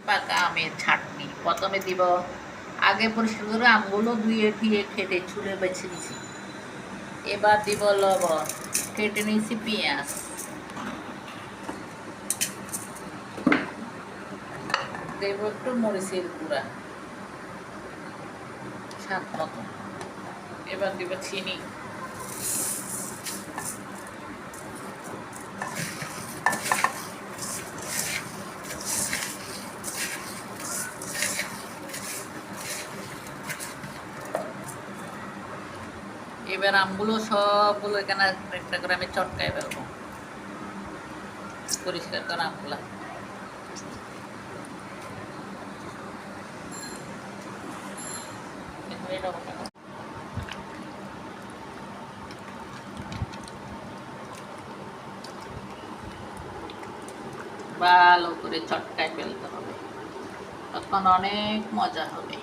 পাকা আমের চাটনি। প্রথমে দিব, আগে পরিষ্কার করে আমগুলো ধুয়ে ধুয়ে কেটে চুলে বেছে নিয়েছি। এবার দিব লবণ, কেটে নিয়েছি পেঁয়াজ, দেব একটু মরিচের গুঁড়া স্বাদ মতো। এবার দিব চিনি, এবার আমগুলো সবগুলো এখানে একটা করে আমি চটকায় ফেলবো, পরিষ্কার করা আমগুলা। ভালো করে চটকায় ফেলতে হবে, তখন অনেক মজা হবে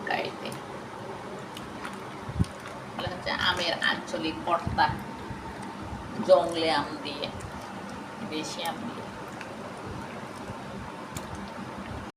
গাইতে। হচ্ছে আমের আঞ্চলিক ভর্তা, জংলে আম দিয়ে, দেশি আম দিয়ে।